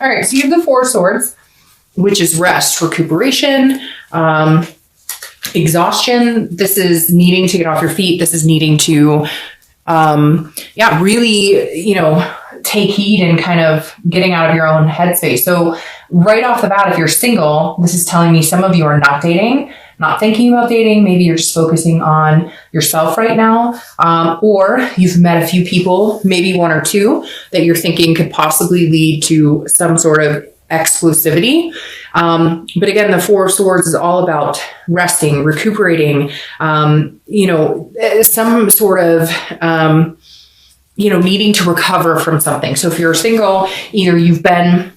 All right. So you have the Four of Swords, which is rest, recuperation, exhaustion. This is needing to get off your feet. This is needing to, really, take heed and kind of getting out of your own headspace. So right off the bat, if you're single, this is telling me some of you are not dating, not thinking about dating. Maybe you're just focusing on yourself right now. Or you've met a few people, maybe one or two, that you're thinking could possibly lead to some sort of exclusivity. But again, the Four of Swords is all about resting, recuperating, some sort of, needing to recover from something. So if you're single, either you've been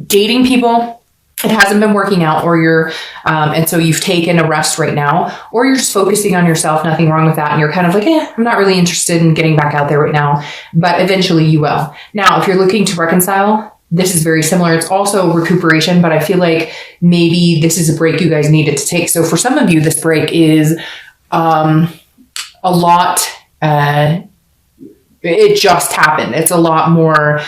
dating people, it hasn't been working out, or you're, and so you've taken a rest right now, or you're just focusing on yourself, nothing wrong with that. And you're kind of like, I'm not really interested in getting back out there right now, but eventually you will. Now, if you're looking to reconcile, this is very similar. It's also recuperation, but I feel like maybe this is a break you guys needed to take. So for some of you, this break is, a lot, it just happened. It's a lot more,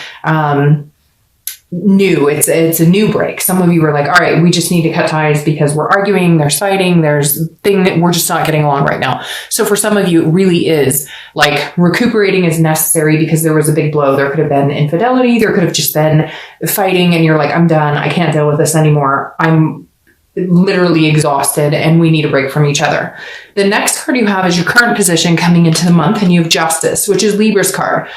new. It's a new break. Some of you were like, all right, we just need to cut ties because we're arguing, there's fighting, there's thing that we're just not getting along right now. So for some of you, it really is like recuperating is necessary because there was a big blow. There could have been infidelity. There could have just been fighting and you're like, I'm done. I can't deal with this anymore. I'm literally exhausted and we need a break from each other. The next card you have is your current position coming into the month, and you have Justice, which is Libra's card.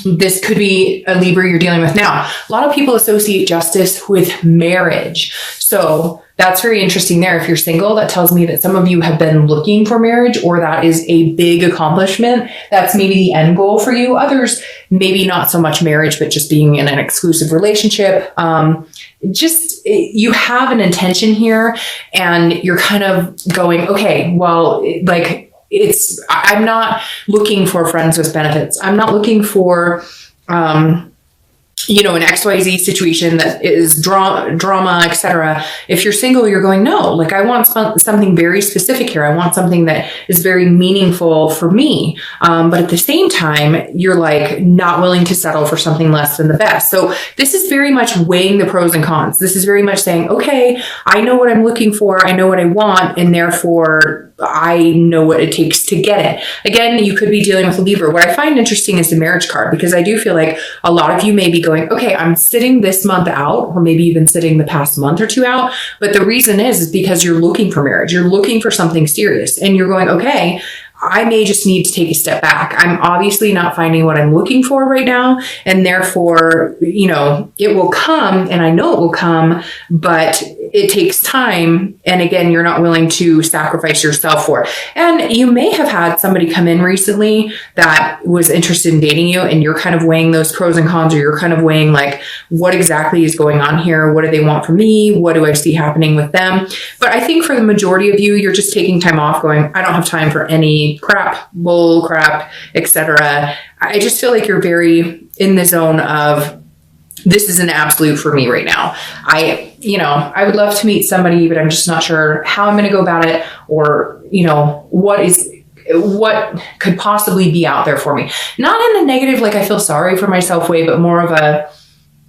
This could be a Libra you're dealing with now. A lot of people associate justice with marriage. So that's very interesting there. If you're single, that tells me that some of you have been looking for marriage, or that is a big accomplishment. That's maybe the end goal for you. Others, maybe not so much marriage, but just being in an exclusive relationship. You have an intention here and you're kind of going, okay, well, I'm not looking for friends with benefits. I'm not looking for, an XYZ situation that is drama, etc. If you're single, you're going, no, like I want something very specific here. I want something that is very meaningful for me. But at the same time, you're like not willing to settle for something less than the best. So this is very much weighing the pros and cons. This is very much saying, okay, I know what I'm looking for. I know what I want. And therefore I know what it takes to get it. Again, you could be dealing with a Libra. What I find interesting is the marriage card, because I do feel like a lot of you may be going, okay, I'm sitting this month out, or maybe even sitting the past month or two out. But the reason is because you're looking for marriage. You're looking for something serious and you're going, okay, I may just need to take a step back. I'm obviously not finding what I'm looking for right now. And therefore, it will come, and I know it will come, but it takes time. And again, you're not willing to sacrifice yourself for it. And you may have had somebody come in recently that was interested in dating you, and you're kind of weighing those pros and cons, or you're kind of weighing like, what exactly is going on here? What do they want from me? What do I see happening with them? But I think for the majority of you, you're just taking time off going, I don't have time for any bull crap, etc. I just feel like you're very in the zone of, this is an absolute for me right now. I would love to meet somebody, but I'm just not sure how I'm going to go about it, or, what could possibly be out there for me. Not in a negative, like I feel sorry for myself way, but more of a,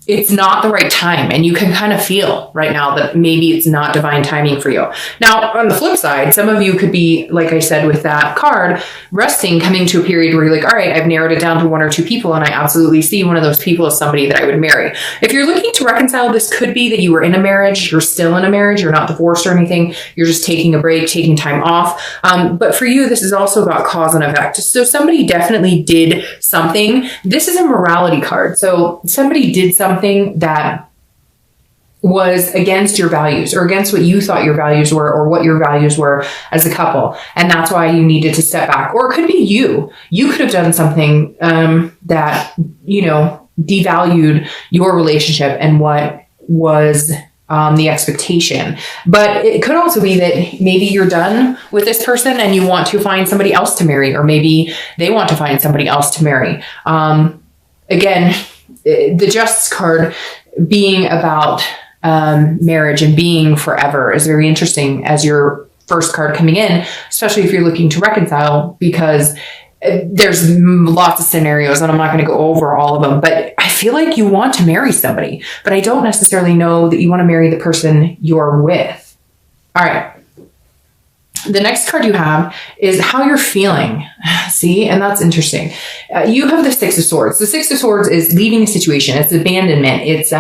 it's not the right time. And you can kind of feel right now that maybe it's not divine timing for you. Now, on the flip side, some of you could be, like I said, with that card, resting, coming to a period where you're like, all right, I've narrowed it down to one or two people, and I absolutely see one of those people as somebody that I would marry. If you're looking to reconcile, this could be that you were in a marriage, you're still in a marriage, you're not divorced or anything, you're just taking a break, taking time off. But for you, this is also about cause and effect. So somebody definitely did something. This is a morality card. So somebody did something that was against your values, or against what you thought your values were, or what your values were as a couple. And that's why you needed to step back. Or it could be you. You could have done something that, devalued your relationship and what was the expectation. But it could also be that maybe you're done with this person and you want to find somebody else to marry, or maybe they want to find somebody else to marry. Again, the Justice card being about marriage and being forever is very interesting as your first card coming in, especially if you're looking to reconcile, because there's lots of scenarios and I'm not going to go over all of them, but I feel like you want to marry somebody, but I don't necessarily know that you want to marry the person you're with. All right. The next card you have is how you're feeling. See, and that's interesting. You have the Six of Swords. The Six of Swords is leaving a situation. It's abandonment. It's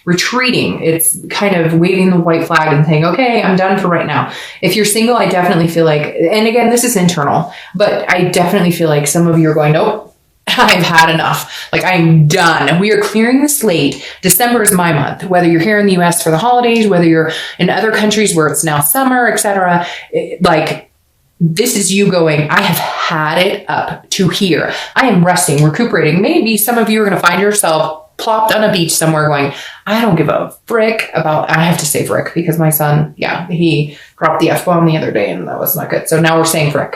retreating. It's kind of waving the white flag and saying, okay, I'm done for right now. If you're single, I definitely feel like, and again, this is internal, but I definitely feel like some of you are going, nope, I've had enough. Like, I'm done. We are clearing the slate. December is my month. Whether you're here in the US for the holidays, whether you're in other countries where it's now summer, etc. Like, this is you going, I have had it up to here. I am resting, recuperating. Maybe some of you are going to find yourself plopped on a beach somewhere going, I don't give a frick about, I have to say frick because my son, he dropped the F-bomb the other day and that was not good. So now we're saying frick.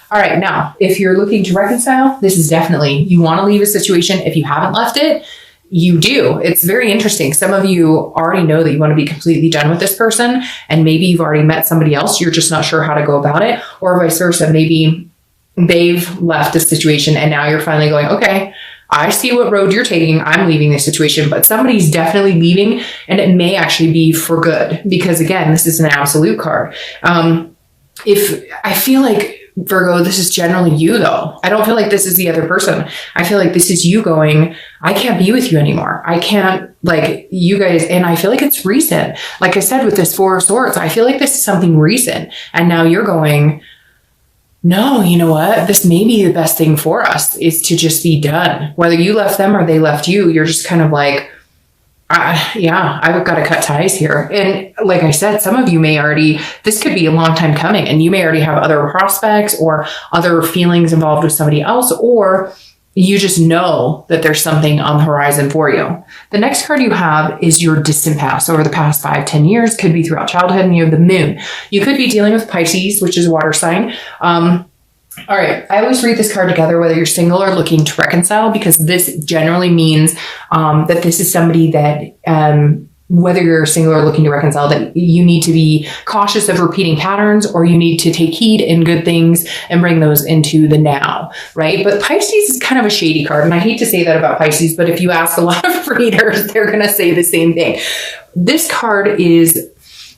All right. Now, if you're looking to reconcile, this is definitely, you want to leave a situation. If you haven't left it, you do. It's very interesting. Some of you already know that you want to be completely done with this person, and maybe you've already met somebody else. You're just not sure how to go about it, or vice versa. Maybe they've left the situation and now you're finally going, okay, I see what road you're taking. I'm leaving this situation, but somebody's definitely leaving, and it may actually be for good because, again, this is an absolute card. If I feel like, Virgo, this is generally you though. I don't feel like this is the other person. I feel like this is you going, I can't be with you anymore. I can't, like, you guys, and I feel like it's recent. Like I said, with this Four of Swords, I feel like this is something recent. And now you're going, no, you know what? This may be the best thing for us is to just be done. Whether you left them or they left you, you're just kind of like, I've got to cut ties here. And like I said, some of you may already, this could be a long time coming and you may already have other prospects or other feelings involved with somebody else, or you just know that there's something on the horizon for you. The next card you have is your distant past over the past 5-10 years, could be throughout childhood, and you have the moon. You could be dealing with Pisces, which is a water sign. All right. I always read this card together, whether you're single or looking to reconcile, because this generally means that this is somebody that, whether you're single or looking to reconcile, that you need to be cautious of repeating patterns, or you need to take heed in good things and bring those into the now, right? But Pisces is kind of a shady card. And I hate to say that about Pisces, but if you ask a lot of readers, they're going to say the same thing. This card is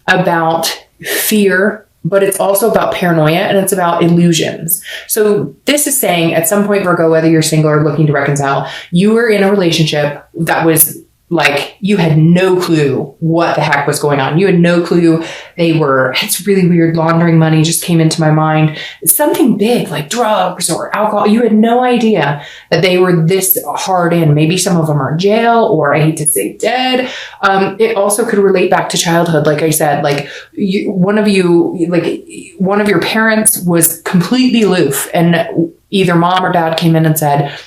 about fear, but it's also about paranoia, and it's about illusions. So this is saying at some point, Virgo, whether you're single or looking to reconcile, you were in a relationship that was like, you had no clue what the heck was going on. You had no clue they were, it's really weird, laundering money just came into my mind. Something big like drugs or alcohol. You had no idea that they were this hard in. Maybe some of them are in jail, or I hate to say dead. It also could relate back to childhood. Like I said, like one of your parents was completely aloof, and either mom or dad came in and said,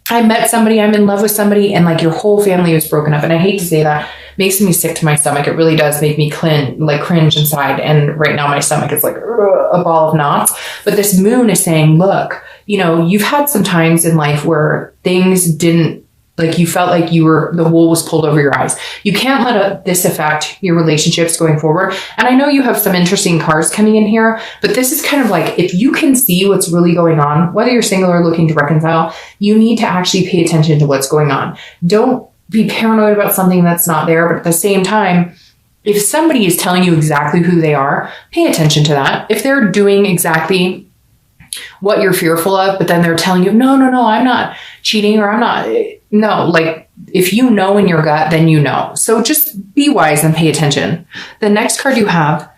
I met somebody, I'm in love with somebody, and like your whole family was broken up. And I hate to say that, makes me sick to my stomach. It really does make me cringe inside. And right now my stomach is like a ball of knots. But this moon is saying, look, you know, you've had some times in life where things didn't, like you felt like the wool was pulled over your eyes. You can't let this affect your relationships going forward. And I know you have some interesting cards coming in here, but this is kind of like, if you can see what's really going on, whether you're single or looking to reconcile, you need to actually pay attention to what's going on. Don't be paranoid about something that's not there. But at the same time, if somebody is telling you exactly who they are, pay attention to that. If they're doing exactly what you're fearful of, but then they're telling you, no, I'm not cheating, or I'm not, no, like if you know in your gut, then you know. So just be wise and pay attention. The next card you have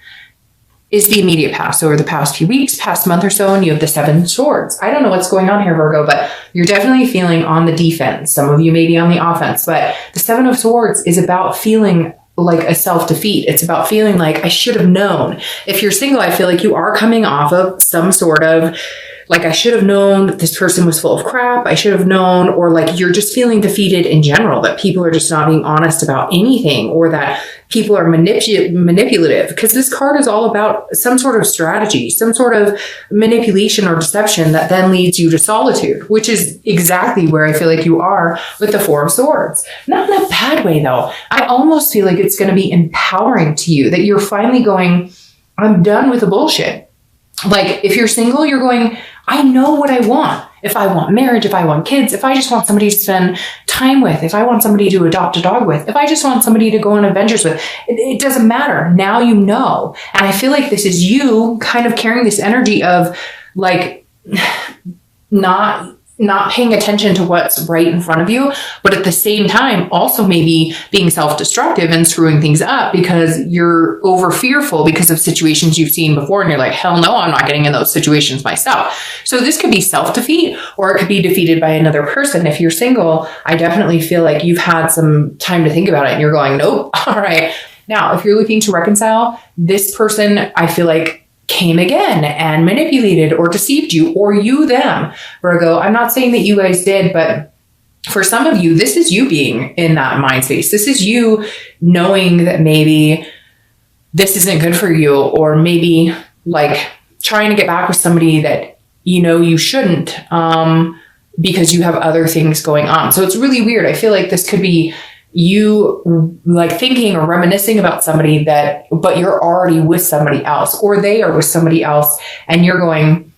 is the immediate past, over the past few weeks, past month or so, and you have the Seven of Swords. I don't know what's going on here, Virgo, but you're definitely feeling on the defense. Some of you may be on the offense, but the Seven of Swords is about feeling like a self-defeat. It's about feeling like I should have known. If you're single, I feel like you are coming off of some sort of like, I should have known that this person was full of crap. I should have known, or like you're just feeling defeated in general, that people are just not being honest about anything, or that people are manipulative, because this card is all about some sort of strategy, some sort of manipulation or deception that then leads you to solitude, which is exactly where I feel like you are with the Four of Swords. Not in a bad way though. I almost feel like it's going to be empowering to you, that you're finally going, I'm done with the bullshit. Like if you're single, you're going, I know what I want. If I want marriage, if I want kids, if I just want somebody to spend time with, if I want somebody to adopt a dog with, if I just want somebody to go on adventures with, it doesn't matter. Now you know. And I feel like this is you kind of carrying this energy of like not paying attention to what's right in front of you, but at the same time, also maybe being self-destructive and screwing things up because you're over fearful because of situations you've seen before. And you're like, hell no, I'm not getting in those situations myself. So this could be self-defeat, or it could be defeated by another person. If you're single, I definitely feel like you've had some time to think about it and you're going, nope. All right. Now, if you're looking to reconcile, this person, I feel like came again and manipulated or deceived you, or you them, Virgo. I'm not saying that you guys did, but for some of you, this is you being in that mind space. This is you knowing that maybe this isn't good for you, or maybe like trying to get back with somebody that you know you shouldn't because you have other things going on. So it's really weird. I feel like this could be you like thinking or reminiscing about somebody but you're already with somebody else, or they are with somebody else, and you're going,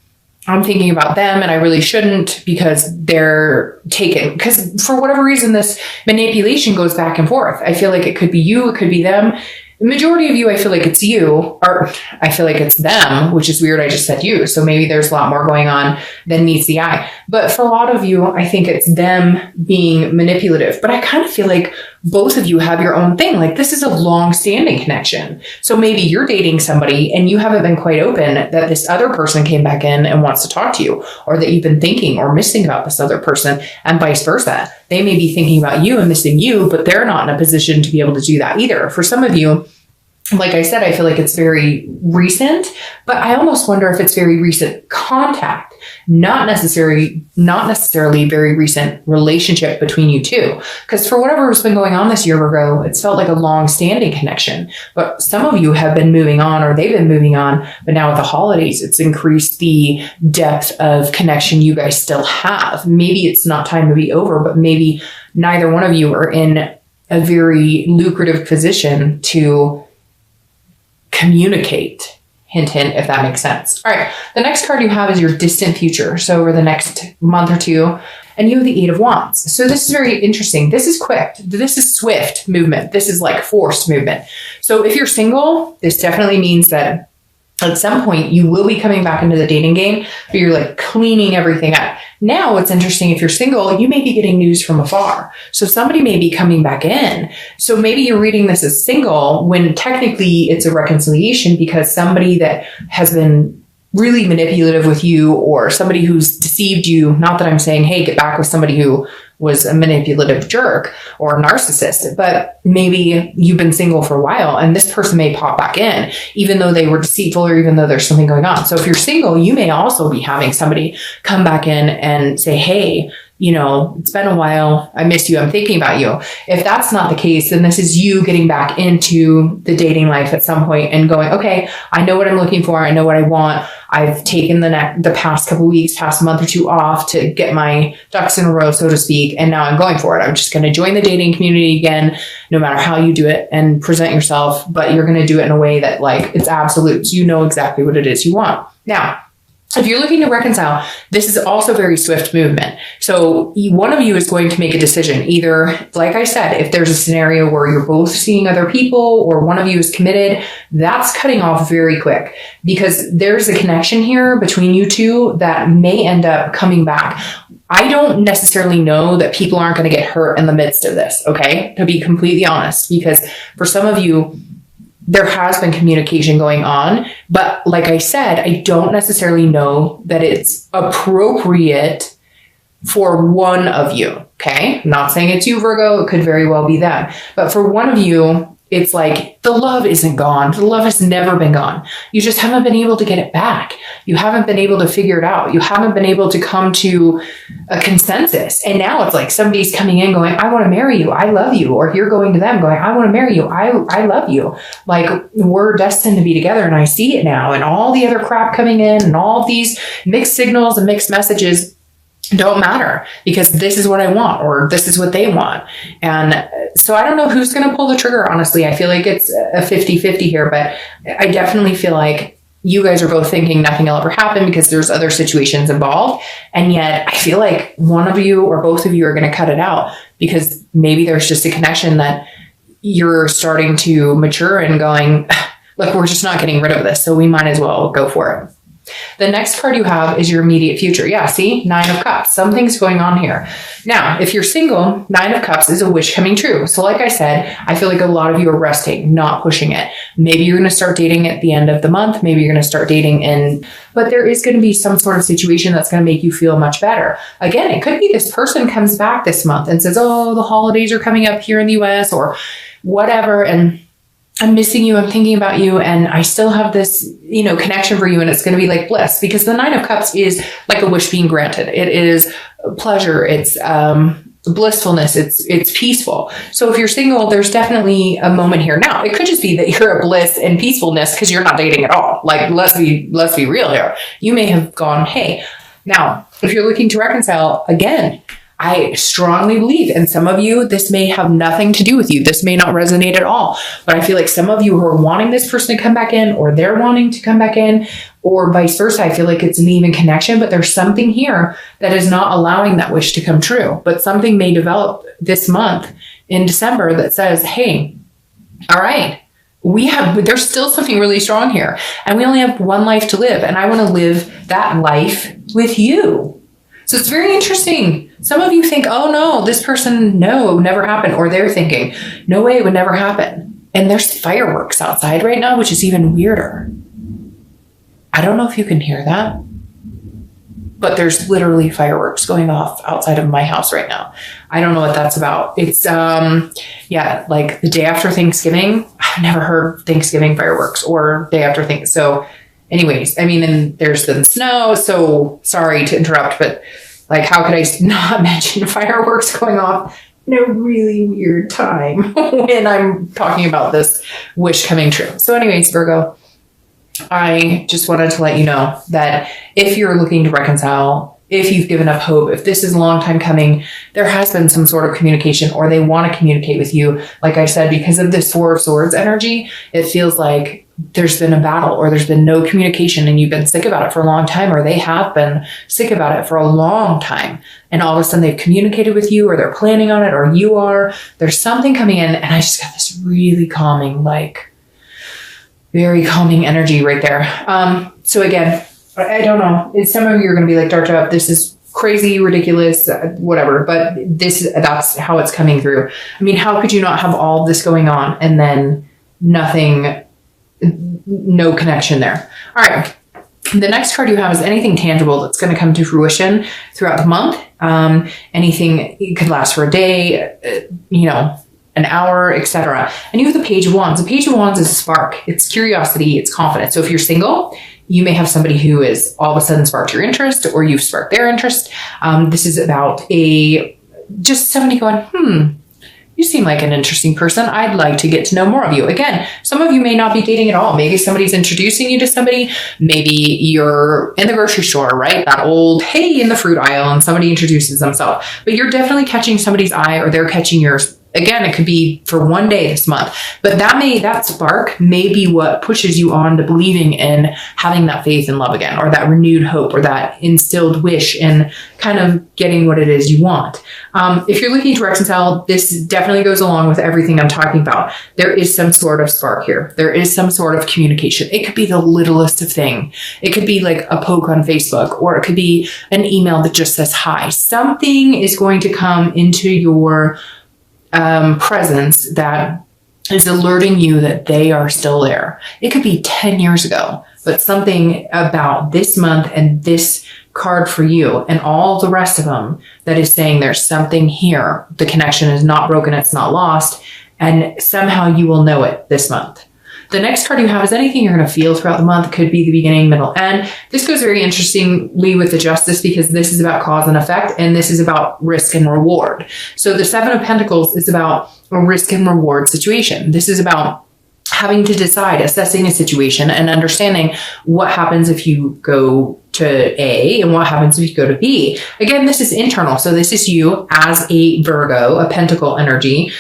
I'm thinking about them and I really shouldn't because they're taken. Because for whatever reason, this manipulation goes back and forth. I feel like it could be you, it could be them. The majority of you, I feel like it's you, or I feel like it's them, which is weird. I just said you. So maybe there's a lot more going on than meets the eye. But for a lot of you, I think it's them being manipulative. But I kind of feel like both of you have your own thing. Like this is a long-standing connection. So maybe you're dating somebody and you haven't been quite open that this other person came back in and wants to talk to you, or that you've been thinking or missing about this other person, and vice versa. They may be thinking about you and missing you, but they're not in a position to be able to do that either. For some of you, like I said, I feel like it's very recent, but I almost wonder if it's very recent contact, not necessarily very recent relationship between you two. Because for whatever has been going on this year, Virgo, it's felt like a long-standing connection. But some of you have been moving on, or they've been moving on, but now with the holidays, it's increased the depth of connection you guys still have. Maybe it's not time to be over, but maybe neither one of you are in a very lucrative position to communicate. Hint, hint, if that makes sense. All right. The next card you have is your distant future. So over the next month or two, and you have the 8 of Wands. So this is very interesting. This is quick. This is swift movement. This is like forced movement. So if you're single, this definitely means that at some point you will be coming back into the dating game, but you're like cleaning everything up. Now, what's interesting, if you're single, you may be getting news from afar. So somebody may be coming back in. So maybe you're reading this as single when technically it's a reconciliation, because somebody that has been really manipulative with you, or somebody who's deceived you, not that I'm saying, hey, get back with somebody who was a manipulative jerk or a narcissist, but maybe you've been single for a while and this person may pop back in, even though they were deceitful or even though there's something going on. So if you're single, you may also be having somebody come back in and say, hey, you know, it's been a while. I miss you. I'm thinking about you. If that's not the case, then this is you getting back into the dating life at some point and going, okay, I know what I'm looking for. I know what I want. I've taken the past couple weeks, past month or two off to get my ducks in a row, so to speak. And now I'm going for it. I'm just going to join the dating community again, no matter how you do it and present yourself, but you're going to do it in a way that like it's absolute. So you know exactly what it is you want. Now, if you're looking to reconcile, this is also very swift movement. So one of you is going to make a decision. Either, like I said, if there's a scenario where you're both seeing other people or one of you is committed, that's cutting off very quick, because there's a connection here between you two that may end up coming back. I don't necessarily know that people aren't going to get hurt in the midst of this, okay? To be completely honest, because for some of you, there has been communication going on, but like I said, I don't necessarily know that it's appropriate for one of you, okay? I'm not saying it's you, Virgo. It could very well be them. But for one of you, it's like the love isn't gone. The love has never been gone. You just haven't been able to get it back. You haven't been able to figure it out. You haven't been able to come to a consensus. And now it's like somebody's coming in going, I want to marry you. I love you. Or you're going to them going, I want to marry you. I love you. Like we're destined to be together. And I see it now. And all the other crap coming in and all these mixed signals and mixed messages don't matter, because this is what I want, or this is what they want. And so I don't know who's going to pull the trigger. Honestly, I feel like it's a 50-50 here, but I definitely feel like you guys are both thinking nothing will ever happen because there's other situations involved. And yet I feel like one of you or both of you are going to cut it out because maybe there's just a connection that you're starting to mature and going, look, we're just not getting rid of this. So we might as well go for it. The next card you have is your immediate future. Yeah, see? 9 of Cups. Something's going on here. Now, if you're single, 9 of Cups is a wish coming true. So like I said, I feel like a lot of you are resting, not pushing it. Maybe you're going to start dating at the end of the month. Maybe you're going to start dating but there is going to be some sort of situation that's going to make you feel much better. Again, it could be this person comes back this month and says, oh, the holidays are coming up here in the US or whatever. And I'm missing you. I'm thinking about you. And I still have this, connection for you. And it's going to be like bliss because the 9 of Cups is like a wish being granted. It is pleasure. It's blissfulness. It's peaceful. So if you're single, there's definitely a moment here. Now, it could just be that you're a bliss and peacefulness because you're not dating at all. Like, let's be real here. You may have gone, hey, now, if you're looking to reconcile, again, I strongly believe, and some of you, this may have nothing to do with you. This may not resonate at all, but I feel like some of you who are wanting this person to come back in or they're wanting to come back in or vice versa. I feel like it's an even connection, but there's something here that is not allowing that wish to come true. But something may develop this month in December that says, hey, all right, there's still something really strong here and we only have one life to live. And I want to live that life with you. So it's very interesting. Some of you think, oh no, this person, no, never happened. Or they're thinking, no way, it would never happen. And there's fireworks outside right now, which is even weirder. I don't know if you can hear that, but there's literally fireworks going off outside of my house right now. I don't know what that's about. It's, like the day after Thanksgiving. I've never heard Thanksgiving fireworks or day after Thanksgiving. So anyways, and there's been snow, so sorry to interrupt, but like, how could I not mention fireworks going off in a really weird time when I'm talking about this wish coming true? So anyways, Virgo, I just wanted to let you know that if you're looking to reconcile, if you've given up hope, if this is a long time coming, there has been some sort of communication or they want to communicate with you. Like I said, because of this 4 of Swords energy, it feels like there's been a battle or there's been no communication and you've been sick about it for a long time, or they have been sick about it for a long time. And all of a sudden they've communicated with you or they're planning on it or you are. There's something coming in and I just got this really calming, very calming energy right there. So again, I don't know. Some of you are going to be like, Darja, this is crazy, ridiculous, whatever. But that's how it's coming through. How could you not have all this going on and then nothing, no connection there? All right. The next card you have is anything tangible that's going to come to fruition throughout the month. Anything, it could last for a day, an hour, etc. And you have the Page of Wands. The Page of Wands is a spark. It's curiosity. It's confidence. So if you're single, you may have somebody who is all of a sudden sparked your interest or you've sparked their interest. This is about just somebody going, you seem like an interesting person. I'd like to get to know more of you. Again, some of you may not be dating at all. Maybe somebody's introducing you to somebody. Maybe you're in the grocery store, right? That old, hey, in the fruit aisle, and somebody introduces themselves. But you're definitely catching somebody's eye or they're catching yours. Again, it could be for one day this month, but that spark may be what pushes you on to believing in having that faith and love again, or that renewed hope, or that instilled wish in kind of getting what it is you want. If you're looking to reconcile, this definitely goes along with everything I'm talking about. There is some sort of spark here. There is some sort of communication. It could be the littlest of thing. It could be like a poke on Facebook, or it could be an email that just says hi. Something is going to come into your presence that is alerting you that they are still there. It could be 10 years ago, but something about this month and this card for you and all the rest of them that is saying there's something here. The connection is not broken. It's not lost. And somehow you will know it this month. The next card you have is anything you're going to feel throughout the month. Could be the beginning, middle, end. This goes very interestingly with the Justice because this is about cause and effect, and this is about risk and reward. So the 7 of Pentacles is about a risk and reward situation. This is about having to decide, assessing a situation and understanding what happens if you go to A and what happens if you go to B. Again, this is internal. So this is you as a Virgo, a Pentacle energy.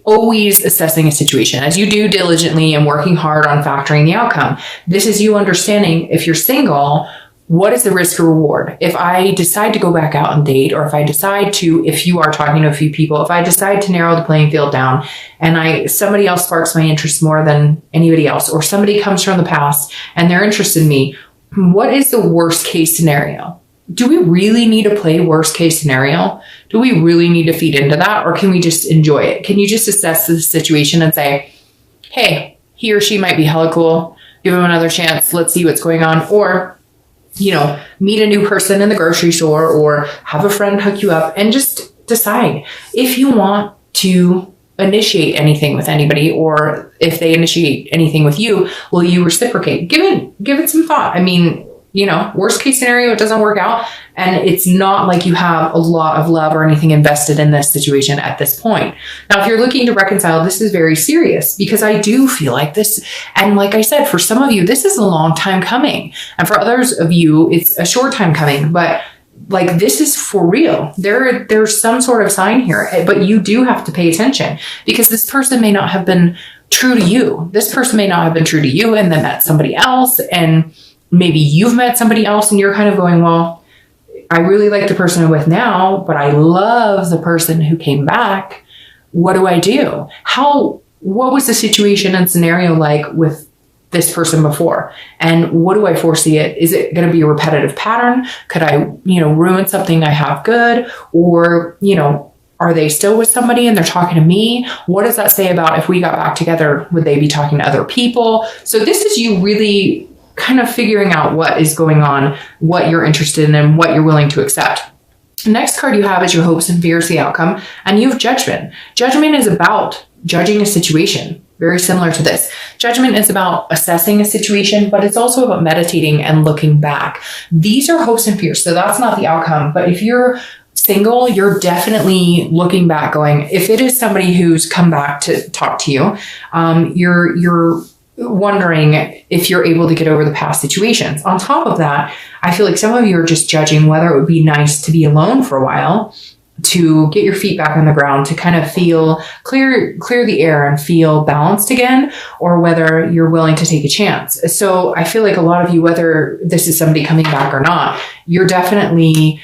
always assessing a situation as you do diligently and working hard on factoring the outcome. This is you understanding, if you're single, what is the risk or reward? If I decide to go back out and date, or if I decide to, if you are talking to a few people, if I decide to narrow the playing field down and somebody else sparks my interest more than anybody else, or somebody comes from the past and they're interested in me, what is the worst case scenario? Do we really need to play worst case scenario? Do we really need to feed into that? Or can we just enjoy it? Can you just assess the situation and say, hey, he or she might be hella cool. Give him another chance. Let's see what's going on. Or, meet a new person in the grocery store, or have a friend hook you up, and just decide if you want to initiate anything with anybody, or if they initiate anything with you, will you reciprocate? Give it some thought. I mean, worst case scenario, it doesn't work out. And it's not like you have a lot of love or anything invested in this situation at this point. Now, if you're looking to reconcile, this is very serious, because I do feel like this. And like I said, for some of you, this is a long time coming. And for others of you, it's a short time coming, but like, this is for real. There's some sort of sign here, but you do have to pay attention, because this person may not have been true to you. This person may not have been true to you and then met somebody else. And maybe you've met somebody else and you're kind of going, well, I really like the person I'm with now, but I love the person who came back. What do I do? What was the situation and scenario like with this person before? And what do I foresee it? Is it going to be a repetitive pattern? Could I, ruin something I have good? Or, are they still with somebody and they're talking to me? What does that say about if we got back together? Would they be talking to other people? So this is you really kind of figuring out what is going on, what you're interested in, and what you're willing to accept. The next card you have is your hopes and fears, the outcome, and you have judgment. Judgment is about judging a situation, very similar to this. Judgment is about assessing a situation, but it's also about meditating and looking back. These are hopes and fears, so that's not the outcome. But if you're single, you're definitely looking back going, if it is somebody who's come back to talk to you, you're wondering if you're able to get over the past situations. On top of that, I feel like some of you are just judging whether it would be nice to be alone for a while, to get your feet back on the ground, to kind of feel clear the air and feel balanced again, or whether you're willing to take a chance. So I feel like a lot of you, whether this is somebody coming back or not, you're definitely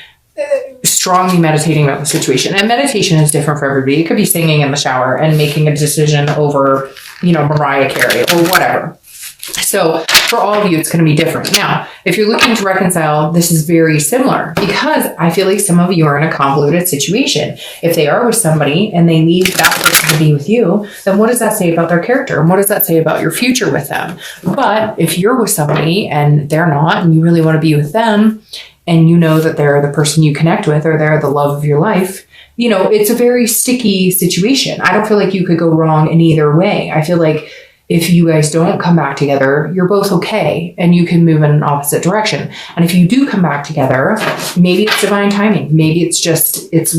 strongly meditating about the situation. And meditation is different for everybody. It could be singing in the shower and making a decision over, Mariah Carey or whatever. So for all of you, it's going to be different. Now, if you're looking to reconcile, this is very similar, because I feel like some of you are in a convoluted situation. If they are with somebody and they leave that person to be with you, then what does that say about their character? And what does that say about your future with them? But if you're with somebody and they're not, and you really want to be with them, and you know that they're the person you connect with, or they're the love of your life, it's a very sticky situation. I don't feel like you could go wrong in either way. I feel like if you guys don't come back together, you're both okay, and you can move in an opposite direction. And if you do come back together, maybe it's divine timing. Maybe it's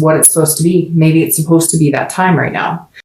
what it's supposed to be. Maybe it's supposed to be that time right now.